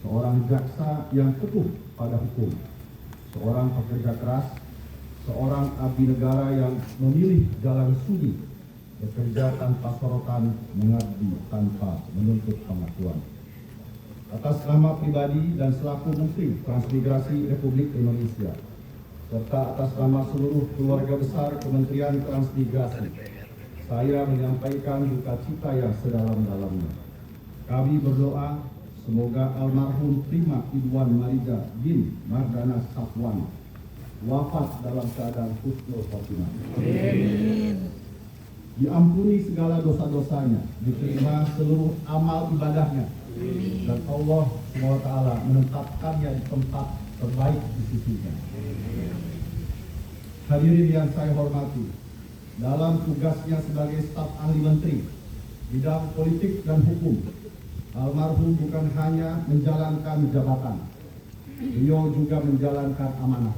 seorang jaksa yang teguh pada hukum, seorang pekerja keras, seorang abdi negara yang memilih jalan sunyi, bekerja tanpa sorotan, mengabdi tanpa menuntut pengakuan. Atas nama pribadi dan selaku Menteri Transmigrasi Republik Indonesia, serta atas nama seluruh keluarga besar Kementerian Transmigrasi, saya menyampaikan duka cita yang sedalam-dalamnya. Kami berdoa semoga almarhum Prima Idwan Marija bin Mardana Safwan wafat dalam keadaan husnul khotimah. Amin. Diampuni segala dosa-dosanya, diterima seluruh amal ibadahnya, dan Allah SWT menetapkannya di tempat terbaik di sisinya. Hadirin yang saya hormati, dalam tugasnya sebagai staf ahli menteri bidang politik dan hukum, almarhum bukan hanya menjalankan jabatan, beliau juga menjalankan amanah.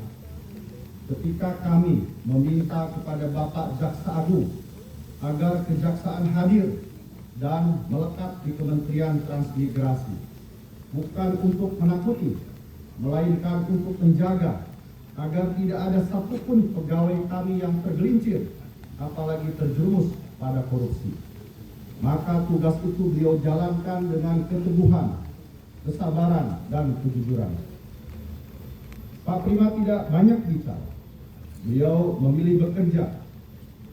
Ketika kami meminta kepada Bapak Jaksa Agung agar kejaksaan hadir dan melekat di Kementerian Transmigrasi, bukan untuk menakuti, melainkan untuk menjaga agar tidak ada satupun pegawai kami yang tergelincir, apalagi terjerumus pada korupsi. Maka tugas itu beliau jalankan dengan keteguhan, kesabaran, dan kejujuran. Pak Prima tidak banyak bicara. Beliau memilih bekerja,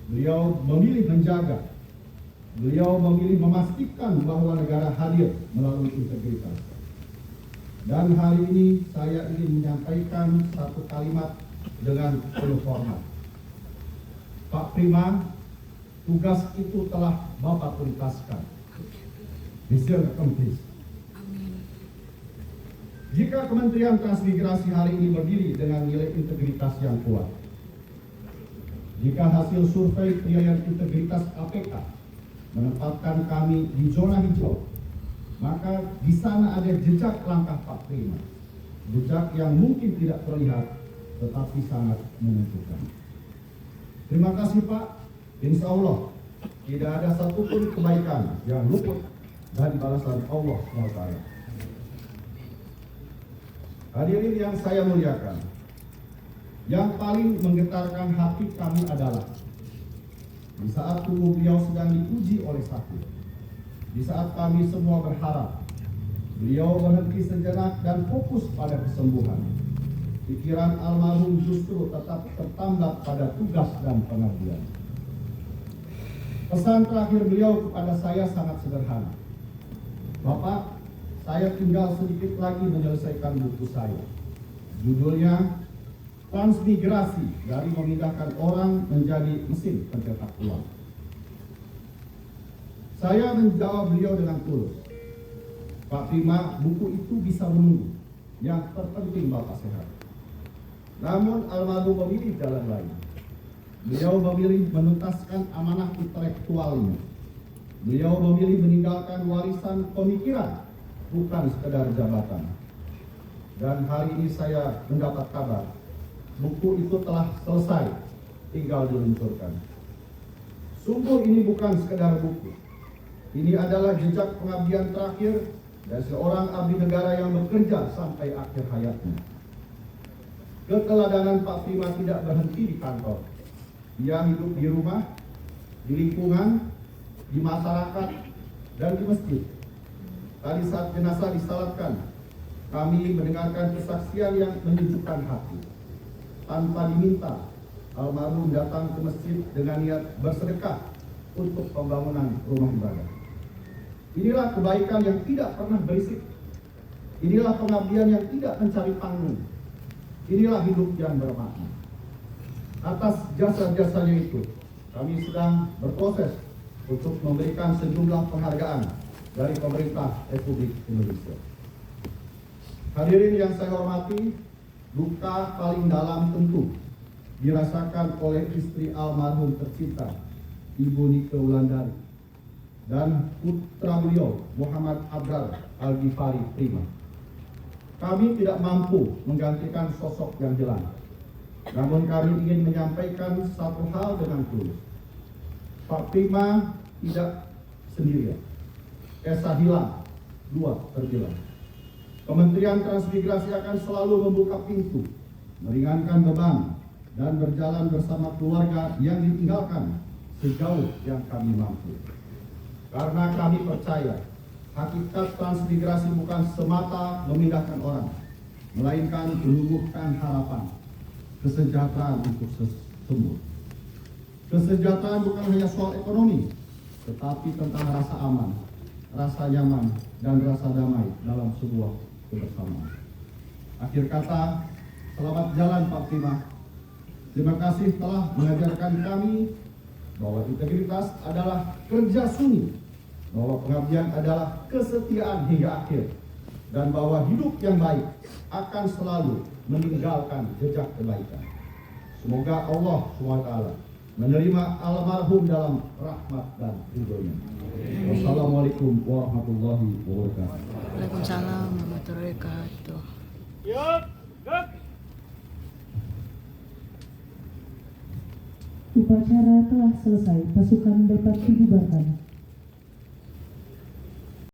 beliau memilih menjaga, beliau memilih memastikan bahwa negara hadir melalui integritas. Dan hari ini saya ingin menyampaikan satu kalimat dengan penuh hormat. Pak Prima, tugas itu telah Bapak tuntaskan. Mission accomplished. Jika Kementerian Transmigrasi hari ini berdiri dengan nilai integritas yang kuat, jika hasil survei penilaian integritas KPK menempatkan kami di zona hijau, maka di sana ada jejak langkah Pak Prima, jejak yang mungkin tidak terlihat tetapi sangat menentukan. Terima kasih Pak. Insya Allah tidak ada satupun kebaikan yang luput dari balasan Allah SWT. Hadirin yang saya muliakan, yang paling menggetarkan hati kami adalah di saat tubuh beliau sedang diuji oleh sakit, di saat kami semua berharap beliau berhenti sejenak dan fokus pada kesembuhan, pikiran almarhum justru tetap tertambat pada tugas dan pengabdian. Pesan terakhir beliau kepada saya sangat sederhana. Bapak, saya tinggal sedikit lagi menyelesaikan buku saya. Judulnya Transmigrasi dari memindahkan orang menjadi mesin pencetak uang. Saya menjawab beliau dengan tulus. Pak Prima, buku itu bisa menunggu. Yang terpenting Bapak sehat. Namun almarhum memilih jalan lain. Beliau memilih menuntaskan amanah intelektualnya. Beliau memilih meninggalkan warisan pemikiran, bukan sekedar jabatan. Dan hari ini saya mendapat kabar, buku itu telah selesai, tinggal diluncurkan. Sungguh ini bukan sekedar buku. Ini adalah jejak pengabdian terakhir dari seorang abdi negara yang bekerja sampai akhir hayatnya. Keteladanan Pak Prima tidak berhenti di kantor. Ia hidup di rumah, di lingkungan, di masyarakat, dan di masjid. Tadi saat jenazah disalatkan, kami mendengarkan kesaksian yang menyejukkan hati. Tanpa diminta, almarhum datang ke masjid dengan niat bersedekah untuk pembangunan rumah ibadah. Inilah kebaikan yang tidak pernah berisik. Inilah pengabdian yang tidak mencari panggung. Inilah hidup yang bermakna. Atas jasa-jasanya itu, kami sedang berproses untuk memberikan sejumlah penghargaan dari pemerintah Republik Indonesia. Hadirin yang saya hormati, duka paling dalam tentu dirasakan oleh istri almarhum tercinta, Ibu Nike Wulandari, dan putra beliau, Muhammad Abrar Al-Ghifari Prima. Kami tidak mampu menggantikan sosok yang jelas, namun kami ingin menyampaikan satu hal dengan tulus. Pak Prima tidak sendirian. Esa hilang 2 terbilang. Kementerian Transmigrasi akan selalu membuka pintu, meringankan beban, dan berjalan bersama keluarga yang ditinggalkan sejauh yang kami mampu. Karena kami percaya, hakikat transmigrasi bukan semata memindahkan orang, melainkan menumbuhkan harapan, kesejahteraan untuk semua. Kesejahteraan bukan hanya soal ekonomi, tetapi tentang rasa aman, rasa nyaman, dan rasa damai dalam sebuah kebersamaan. Akhir kata, selamat jalan Pak Prima. Terima kasih telah mengajarkan kami bahwa integritas adalah kerja sunyi, bahwa pengabdian adalah kesetiaan hingga akhir, dan bahwa hidup yang baik akan selalu meninggalkan jejak kebaikan. Semoga Allah SWT menerima almarhum dalam rahmat dan ridhonya. Wassalamualaikum warahmatullahi wabarakatuh. Waalaikumsalam warahmatullahi wabarakatuh. Upacara telah selesai, pasukan dapat dibubarkan.